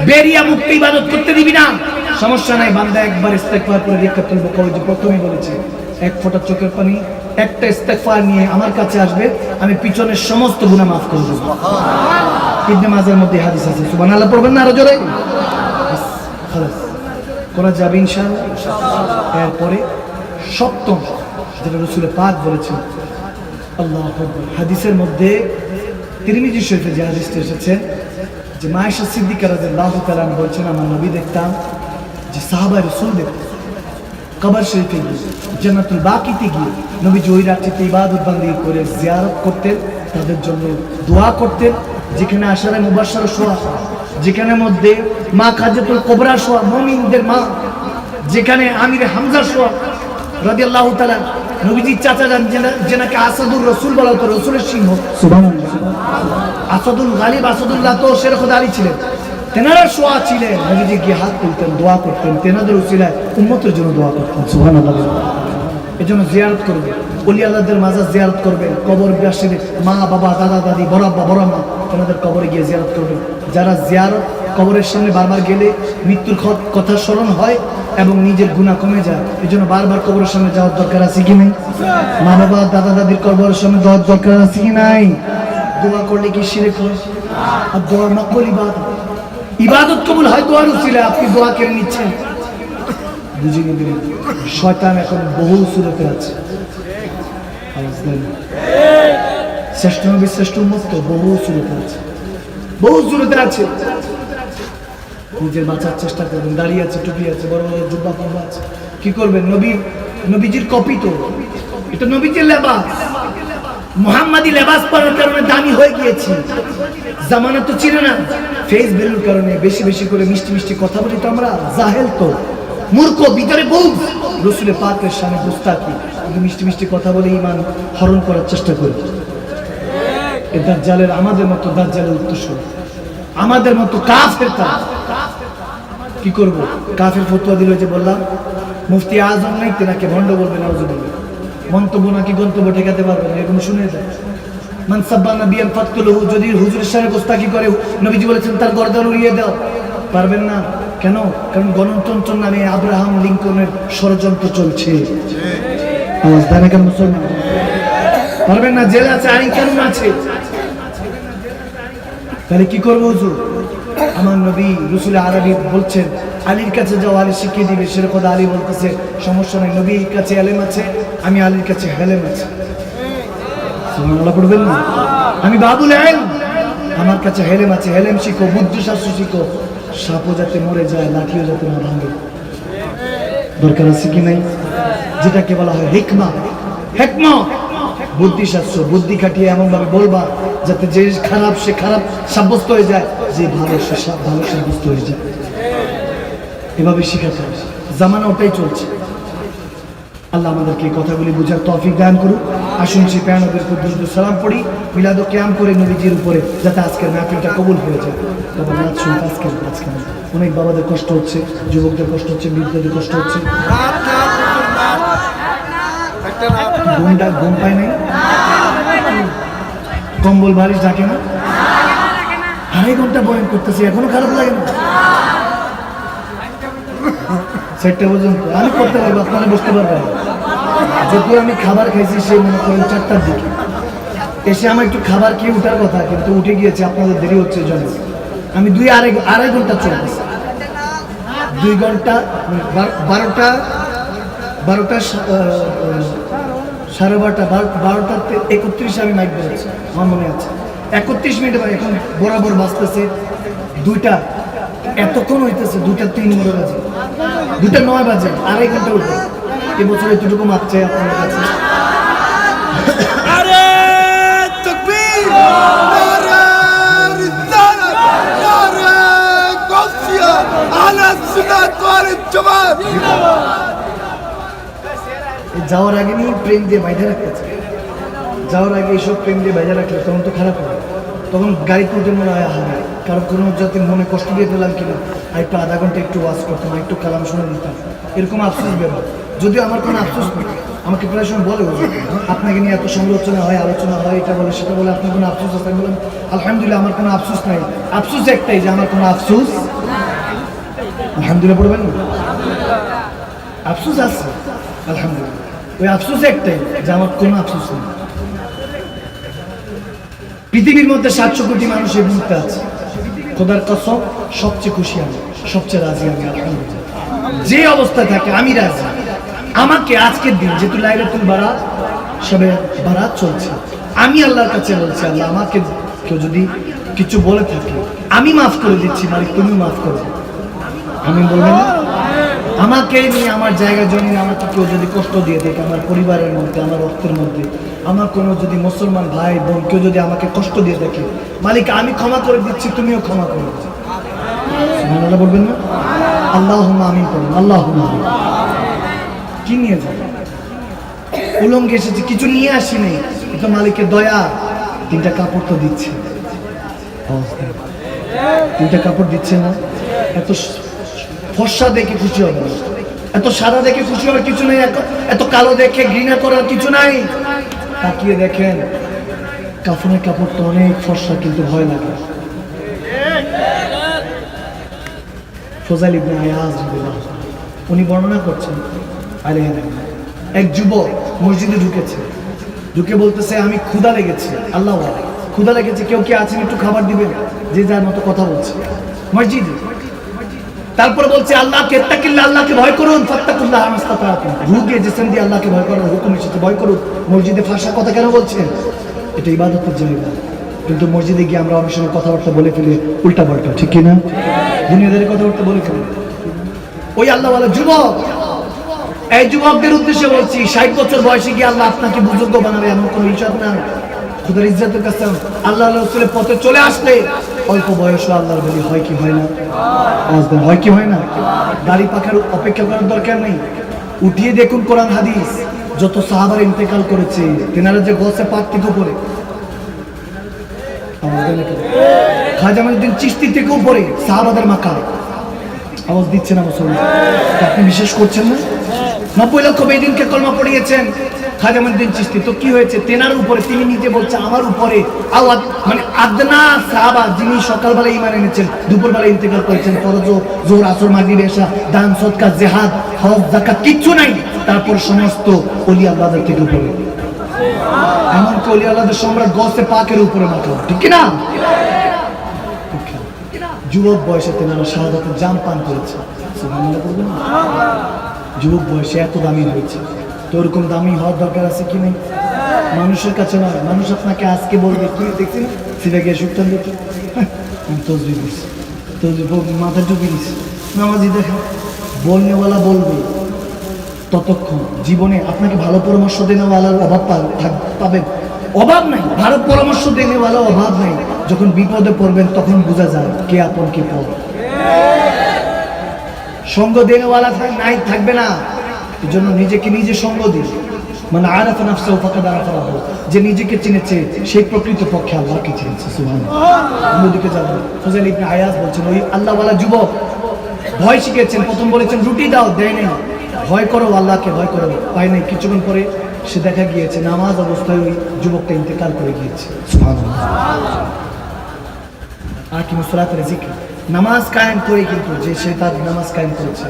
বেরিয়া মুক্তি ইবাদত করতে দিবি না। সমস্যা নাই, বান্দা একবার ইস্তেগফার করে রিক্কাত তুলবো। কই যে প্রথমেই বলেছি, এক ফোঁটা চোখের পানি, একটা ইস্তেগফার নিয়ে আমার কাছে আসবে, আমি পিছনের সমস্ত গুনাহ মাফ করে দেব। ইবনে মাজার মধ্যে হাদিস আছে। সুবহানাল্লাহ পড়বেন না আরো জোরে? খালাস করা যাবে ইনশাআল্লাহ। এরপরে সপ্তম, যেটা রাসূল পাক বলেছেন, আল্লাহু আকবার, হাদিসের মধ্যে তিরমিজি শরীফে যে হাদিসটা এসেছে, যে মা আয়েশা সিদ্দিকা রাদিয়াল্লাহু তাআলা বলছেন, আমার নবী দেখতাম যে সাহাবায়ে রাসূল দেখতেন কবর শরীফে গিয়ে, জান্নাতুল বাকিতে গিয়ে নবীজি ওই রাত্রিতে ইবাদত বান্দি করে জিয়ারত করতেন, তাদের জন্য দোয়া করতেন। যেখানে আশারায়ে মুবাশশারা শোয়া, যেখানে মধ্যে মা খাদিজাতুল কুবরা শোয়া, মুমিনদের মা, যেখানে আমির হামজা শোয়া রাদিয়াল্লাহু তাআলা, নবীজির চাচা যান, যেনাকে আসাদুর রাসূল বলা হতো, রাসূলের সিংহ। সুবহানাল্লাহ। আসাদুল গালিব, আসাদুল্লাহ তো শের খোদা আলী ছিলেন, তেনারা শোয়া ছিলেন। নবীজি গিয়ে হাত তুলতেন, দোয়া করতেন, তেনাদের উসিলায় উম্মতের জন্য দোয়া করতেন। সুবহানাল্লাহ। এজন্য জিয়ারত করবে, ওলি আল্লাহদের মাজার জিয়ারত করবে, কবর বাসীর মা বাবা, দাদা দাদি, বড় আব্বা বড় মা, তেনাদের কবরে গিয়ে জিয়ারত করবে। যারা জিয়ারত কবরের সামনে বারবার গেলে মৃত্যুর কথা স্মরণ হয় এবং নিজের গুনাহ কমে যায়, এজন্য বারবার কবরের সামনে যাওয়ার দরকার আছে কি নাই? মা বাবা দাদা দাদির কবরের সামনে যাওয়ার দরকার আছে কি নাই? দোয়া করলে কি শিরক হয়? আর দোয়া মাকবুল ইবাদত, ইবাদত কবুল হয় দোয়ার উসিলায়। আপনি দোয়া কেড়ে নিচ্ছেন, বুঝে নেবেন শয়তান এখন বহু সুরতে আছে। শ্রেষ্ঠ নবী শ্রেষ্ঠ উম্মত তো বহু সুরতে আছে, বহু সুরতে আছে। নিজের বাঁচার চেষ্টা করবেন। দাঁড়িয়ে আছে, টুপি আছে, বড় বড় জুব্বা কম্বা আছে, কি করবেন? নবীজির কপি তো এটা, নবীজির লেবাস, মুহাম্মাদি লেবাস পরার কারণে দামি হয়ে গিয়েছে। জামানা তো চিনে না, ফেস ভ্যালুর কারণে বেশি বেশি করে মিষ্টি মিষ্টি কথা বলি তো আমরা, জাহেল তো মূর্খ, ভিতরে বুঝ। রাসূল পাকের সামনে গুস্তাখি, মিষ্টি মিষ্টি কথা বলে ঈমান হরণ করার চেষ্টা করি। এই দাজ্জালের, আমাদের মতো দাজ্জালের উত্তরসূরি, আমাদের মতো কাফের। কি করব? কাফের ফতোয়া দিল, যে বললাম মুফতি আজম নাই, তেনাকে ভণ্ড বলবে না, মন্তব্য নাকি গন্তব্য ঠেকাতে পারবে না, এরকম শুনে যায়। মান সাব্বা নাবিয়ান ফাকতুলহু, যদি হুজুরের সামনে গোস্তাকি করে, নবীজি বলেছেন তার গর্দান উড়িয়ে দাও। পারবেন না, কেন? কারণ গণতন্ত্র নামে আব্রাহাম লিঙ্কনের ষড়যন্ত্র চলছে। কেন মুসলমান পারবেন না? জেল আছে, আইন কানুন আছে, তাহলে কি করবো হুজুর? আমার নবী রাসূল আরবি বলছেন, আলীর কাছে যাও, আলী শিখিয়ে দিবে। শের খোদা আলী বলতেছে, সমস্যা নাই, নবীর কাছে এলেম আছে, আমি আলীর কাছে হেলেম আছে। সুবহানাল্লাহ পড়বেন না? আমি বাবুল ইলম, আমার কাছে হেলেম আছে, হেলেম শিখো, বুদ্ধিশাস্ত্র শিখো, সাপও যাতে মরে যায়, লাঠিও যাতে না ভাঙে। দরকার আছে কি নাই? যেটাকে বলা হয় হিকমা, হিকমত, বুদ্ধিশাস্ত্র, বুদ্ধি খাটিয়ে এমন ভাবে বলবা যাতে যে খারাপ সে খারাপ সাব্যস্ত হয়ে যায়, যে ভালো সে ভালো সাব্যস্ত হয়ে যায়। এভাবে শিখাতে হবে। জামানা ওটাই চলছে। আল্লাহ আমাদেরকে এই কথাগুলি বোঝার তৌফিক দান করুক। আসুন সে প্যারা নবীর কুদ্দুস সালাম পড়ি, মিলাদ ও কিয়াম করে নবীজির উপরে, যাতে আজকের মাহফিলটা কবুল হয়ে যায়। বাবা নাচ শুনুন, আজকে অনেক বাবাদের কষ্ট হচ্ছে, যুবকদের কষ্ট হচ্ছে, বৃদ্ধদের কষ্ট হচ্ছে। ঘুম পায় নাই, কম্বল বালিশ ডাকে না, 2.5 ঘন্টা বয়ান করতেছি, এখনো খারাপ লাগে না? 4টা পর্যন্ত আমি করতে পারবো, আপনারা বুঝতে পারবেন। যদিও আমি খাবার খাইছি সেই মনে করেন 4টার দিকে, এসে আমার একটু খাবার খেয়ে উঠার কথা, কিন্তু উঠে গিয়েছে, আপনাদের দেরি হচ্ছে জন্য আমি আড়াই ঘন্টা চলতেছি। 2 ঘন্টা 12টা 12:30 আমি মাইক বেরোচ্ছি, আমার মনে আছে 31 মিনিট। এখন বরাবর বাঁচতেছে 2টা, এতক্ষণ হইতেছে 2:03 মনে বাজে, 2:09 বাজে, আড়াই ঘন্টা উঠে। এবছর এতটুকু মাপ চাই আপনার কাছে। যাওয়ার আগে নিয়ে প্রেম দিয়ে বাইরে রাখতেছে, যাওয়ার আগে এইসব প্রেম দিয়ে বাইরে রাখলে তখন তো খারাপ হবে। তখন গাড়ি তুলতে মনে হয় হারে, কারণ কোনো যাতে মনে কষ্ট দিয়ে দিলাম কিনা, আর একটু আধা ঘন্টা একটু ওয়াজ করতাম, একটু কালাম শুনে নিতাম, এরকম আফসোস বেরো। যদিও আমার কোনো আফসোস নেই, আমাকে প্রায় সময় বলে আপনাকে নিয়ে এত সমালোচনা হয়, আলোচনা হয়, এটা বলে সেটা বলে, আপনার কোনো আফসোস আছে? আমি বললাম আলহামদুলিল্লাহ আমার কোনো আফসোস নাই। আফসোস একটাই যে আমার কোনো আফসোস, আলহামদুলিল্লাহ পড়বেন না, আফসোস আছে আলহামদুলিল্লাহ, ওই আফসোস একটাই যে আমার কোনো আফসোস নেই। পৃথিবীর মধ্যে 700 কোটি মানুষের মুহূর্তে আছে, খোদার কসম সবচেয়ে খুশি আমি, সবচেয়ে রাজি আমি আলহামদুলিল্লাহ। যে অবস্থায় থাকে আমি রাজি। আমাকে আজকের দিন যেহেতু লাইলাতুল বারাত, সবে বারাত চলছে, আমি আল্লাহর কাছে বলছি, আল্লাহ আমাকে কেউ যদি কিছু বলে থাকে আমি মাফ করে দিচ্ছি, মালিক তুমি মাফ করো। আমি বলবেন না? আমাকে নিয়ে আমার জায়গা জমি আমাকে কেউ যদি কষ্ট দিয়ে থাকে, আমার পরিবারের মধ্যে, আমার রক্তের মধ্যে, আমার কোনো যদি মুসলমান ভাই বোন কেউ যদি আমাকে কষ্ট দিয়ে থাকে, মালিক আমি ক্ষমা করে দিচ্ছি, তুমিও ক্ষমা করো। সুবহানাল্লাহ বলবেন না? আল্লাহুম্মা আমিন বলুন। আল্লাহুম্মা আমিন। কি নিয়ে যাবে? উলঙ্গে এসেছি, কিছু নিয়ে আসিনি, কিন্তু মালিকের দয়া। 3টা কাপড় তো দিচ্ছে, 3টা কাপড় দিচ্ছে না? এত ফর্সা দেখে খুশি হবে না, এত সাদা দেখে খুশি হবে কিছু নেই, এত কালো দেখে ঘৃণা করার কিছু নাই। তাকিয়ে দেখেন কাফনের কাপড় তো অনেক ফর্সা, কিন্তু ভয় লাগে। ফজাইল ইবনে আয়াজ রাদিয়াল্লাহু আনহু উনি বর্ণনা করছেন, এক যুবক মসজিদে ঢুকেছে, ঢুকে বলতেছে আমি ক্ষুধা লেগেছে, আল্লাহ ক্ষুধা লেগেছে, কেউ কি আছেন একটু খাবার দিবেন? যে যার মতো কথা বলছে মসজিদে। তারপর বলছে আল্লাহকে ইত্তাকিল্লাহ, আল্লাহকে ভয় করুন, ফাত্তাকুল্লাহ মাস্তাতাতুম, রূহ দিয়ে জিসম দিয়ে আল্লাহকে ভয় করার হুকুম এসেছে, ভয় করুন। মসজিদে ফাঁসা কথা কেন বলছেন? এটা ইবাদতের জায়গা, কিন্তু মসজিদে গিয়ে আমরা অনেক সময় কথাবার্তা বলে ফেলি উল্টা পাল্টা, ঠিক কিনা? দুনিয়াদারি কথাবার্তা বলে ফেলি। ওই আল্লাহওয়ালা যুবক, এই যুবকদের উদ্দেশ্যে বলছি, 60 বছর বয়সে গিয়ে আল্লাহ আপনাকে বুজুর্গ বানাবে এমন কোনো হিসাব না। খুদার ইজ্জতের কাছে আল্লাহ রাসূলের পথে চলে আসলে অল্প বয়সে আল্লাহর বলি হয় কি হয় না? হয় কি হয় না? দাড়ি পাখার অপেক্ষা করার দরকার নেই, উঠিয়ে দেখুন কোরআন হাদিস। যত সাহাবার ইন্তেকাল করেছে তেনারা যে গসে পাক থেকে উপরে, খাজা মাইনুদ্দিন চিশতি থেকে উপরে সাহাবাদের মাকাম। আওয়াজ দিচ্ছে না মুসলমান? আপনি বিশ্বাস করছেন না? 90 লক্ষ বেদিনকে কলমা পড়িয়েছেন খাজা মাইনুদ্দিন চিশতি। তো কি হয়েছে? তেনার উপরে, তিনি নিজে বলছে আমার উপরে আওয়াজ, মানে আদনা সাহাবা যিনি সকালবেলা ঈমান এনেছেন, দুপুরবেলা ইন্তেকাল করেছেন, ফরজ জোহর আসর মাগরিব এশা, দান সদকা জিহাদ হজ যাকাত কিচ্ছু নাই, তারপর সমস্ত ওলি আল্লাহদের থেকে উপরে। এমনকি ওলি আল্লাহদের সম্রাট গসে পাকের উপরে মাথা, ঠিক না? যুবক বয়সে তেনারা শাহাদাতের জাম পান করেছে, সুবহানাল্লাহ বলবেন না? যুবক বয়সে এত দামি হয়েছে, তো ওরকম দামি হওয়ার দরকার আছে কি নেই? মানুষের কাছে নয়, মানুষ আপনাকে আজকে বলবে কি দেখছি না সিধা গিয়ে সুক্তান দেখি তসবি দিস, তসবি মাথা টুপি দিস, নামাজি দেখা, বলনেওয়ালা বলবে। ততক্ষণ জীবনে আপনাকে ভালো পরামর্শ দেনেওয়ালার অভাব পাবেন, অভাব নাই, ভালো পরামর্শ দেনেওয়ালা অভাব নাই। যখন বিপদে পড়বেন তখন বোঝা যায় কে আপন কে পর। সঙ্গ দেনেওয়ালা নাই থাকবে না, এই জন্য নিজেকে নিজে সঙ্গ দিন। মানে আরাফা নাফসাহু ফাকাদ আরাফা রাব্বাহু, যে নিজেকে চিনেছে সেই প্রকৃত পক্ষে আল্লাহকে চিনেছে। সুবহানাল্লাহ। অন্যদিকে যাবেন, ফুজাইল ইবনে আয়াজ বলছেন, ওই আল্লাহওয়ালা যুবক ভয় শিখেছেন। প্রথম বলেছেন রুটি দাও, দেয় নাই। ভয় করো, আল্লাহকে ভয় করো, পায় নাই। কিছুক্ষণ পরে সে দেখা গিয়েছে নামাজ অবস্থায় ওই যুবকটা ইন্তেকাল করে গিয়েছে। সুবহানাল্লাহ। আকিমুস সালাতা যিকর, নামাজ কায়েম করে, কিন্তু যে সে তার নামাজ কায়েম করেছে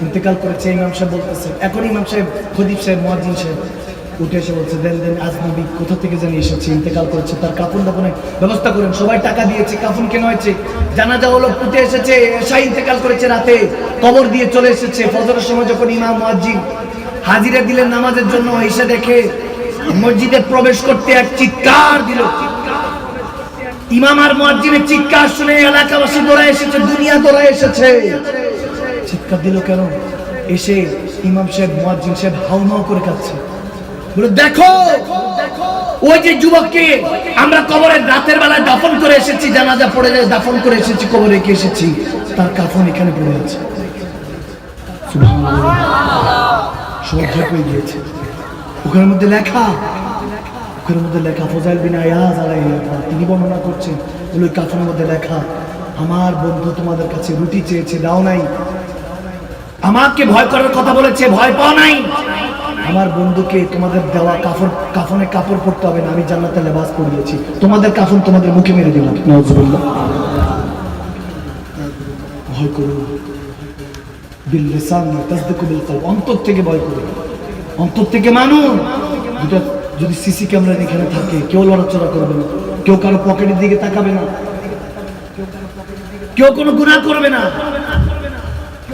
ইন্তেকাল করেছে। ইমাম সাহেব বলতেছে, এখন ইমাম সাহেব, খতিব সাহেব, মুয়াজ্জিন সাহেব উঠে এসে বলছে, দেন দেন, আজনবী কোথা থেকে জানি এসেছে, ইন্তেকাল করেছে, তার কাফন দাফনের ব্যবস্থা করেন। সবাই টাকা দিয়েছে, কাফন কেন হয়েছে, জানাজা হলো, পুঁতে এসেছে, এশা ইন্তেকাল করেছে রাতে, কবর দিয়ে চলে এসেছে। ফজরের সময় যখন ইমাম মুয়াজ্জিন হাজিরা দিলেন নামাজের জন্য, এসে দেখে মসজিদে প্রবেশ করতে এক চিৎকার দিল। ইমাম আর মুয়াজ্জিনের চিৎকার শুনে এলাকাবাসী দৌড়ায় এসেছে, দুনিয়া দৌড়ায় এসেছে। চিৎকার দিল কেন? এসে ইমাম সাহেব, মুয়াজ্জিন সাহেব হাউমাউ করে কাঁদছে, বলে দেখো ওই যে যুবককে আমরা কবরে রাতের বেলায় দাফন করে এসেছি, জানাজা পড়ে যায় দাফন করে এসেছি, কবরে রেখে এসেছি, তার কাফন এখানে পড়ে আছে। সুবহানাল্লাহ। সবাই ভয় পেয়ে গিয়েছে। ওখানের মধ্যে লেখা, ফুজাইল বিন আয়াজ আলাইহিস সালাম তিনি বর্ণনা করছেন, ওই কাফনের মধ্যে লেখা, আমার বন্ধু তোমাদের কাছে রুটি চেয়েছে, দাও নাই। আমাকে ভয় করার কথা বলেছে, ভয় পাও নাই। আমার বন্ধুকে তোমাদের দেওয়া কাফনে কাপড় পরতে হবে না, আমি জান্নাতের লেবাস পরিয়েছি, তোমাদের কাফন তোমাদের মুখে মেরে দিলাম। নাউজুবিল্লাহ। ভয় করুন, বিল লিসান তাসদিকু বিল কলব, অন্তর থেকে ভয় করুন, অন্তর থেকে মানুন। যদি সিসি ক্যামেরা এখানে থাকে, কেউ লড়াচড়া করবে না, কেউ কারো পকেটের দিকে তাকাবে না, কেউ কোনো গুনাহ করবে না।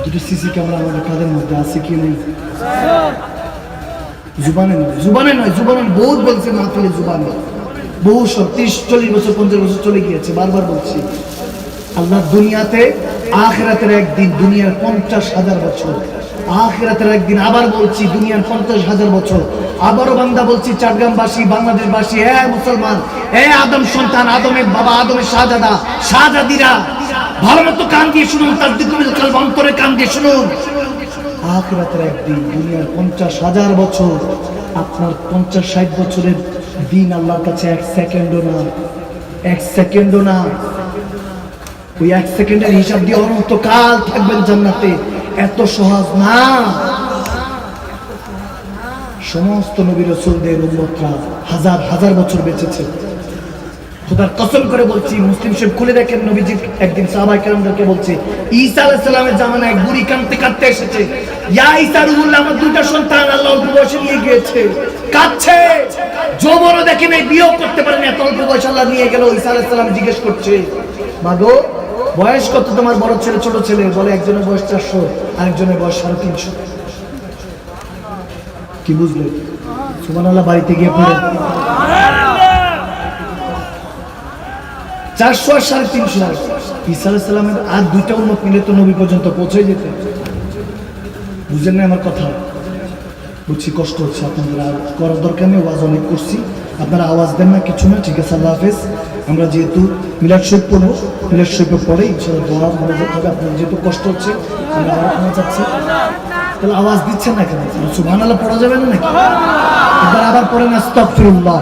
যদি সিসি ক্যামেরা আমাদের কাদের মধ্যে আছে কি নেই? জুবানে নয়, জুবানে বহুত বলছে, মাহফিলে জুবানে বহু, 30-40 বছর 50 বছর চলে গিয়েছে। বারবার বলছি, আল্লাহ দুনিয়াতে, আখিরাতের একদিন, দুনিয়ার 50,000 বছর, আখিরাতের একদিন। আবার বলছি, দুনিয়ার 50,000 বছর। আবারও বান্দা বলছি, চট্টগ্রামবাসী, বাংলাদেশবাসী, মুসলমান, আদম সন্তান, আদমের বাবা, আদমের শাহজাদা, শাহজাদিরা, ভালো মতো কান দিয়ে শুনুন, তাসদিকুল কলব, অন্তরে কান দিয়ে শুনুন। আখিরাতের একদিন, দুনিয়ার 50,000 বছর, আপনার 50-60 বছরের দিন আল্লাহর কাছে 1 সেকেন্ডও না, 1 সেকেন্ডও না। ওই 1 সেকেন্ডের হিসাব দিয়ে অনন্তকাল থাকবেন জান্নাতে, এত সহজ না। সমস্ত নবী রাসূলদের উম্মতরা হাজার হাজার বছর বেঁচেছে। খোদার কসম করে বলছি, মুসলিম শরীফ খুলে দেখেন, নবীজি একদিন সাহাবায়ে কেরামদেরকে বলছে, ঈসা আলাইহিস সালামের জামানায় এক বুড়ি কাঁদতে কাঁদতে এসেছে, ইয়া ঈসা রুহুল্লাহ, আমার দুটো সন্তান আল্লাহ অল্প বয়সে নিয়ে গিয়েছে, কাঁদছে, যৌবনও দেখে নাই, বিয়েও করতে পারেনি, এত অল্প বয়সে আল্লাহ নিয়ে গেল। ঈসা আলাইহিস সালাম জিজ্ঞেস করছে, মাগো বয়স কত তোমার বড় ছেলে ছোট ছেলে? বলে একজনের বয়স 400, আরেকজনের বয়স 350। কি বুঝলে? সুবহানাল্লাহ। বাড়িতে গিয়ে পড়ে 400 আর 350। ঈসা আলাইহিস সালামের আর 2টা উম্মত মিলে তো নবী পর্যন্ত পৌঁছে যেতে। বুঝেন না আমার কথা? বুঝছি, কষ্ট হচ্ছে আপনাদের, আর করার দরকার নেই, ওয়াজ অনেক করছি, আপনারা আওয়াজ দেন না, কিছু না, ঠিক আছে। আল্লাহ হাফেজ। আমরা যেহেতু মিলাদ শরীফ পড়বো, মিলাদ শরীফের পরে ইনশাআল্লাহ দোয়া মনোযোগ হবে। আপনার যেহেতু কষ্ট হচ্ছে, আমরা আবার ওখানে যাচ্ছি, তাহলে আওয়াজ দিচ্ছেন না কেন? সুবহানাল্লাহ পড়া যাবে না নাকি? এবার আবার পড়েন, আস্তাগফিরুল্লাহ।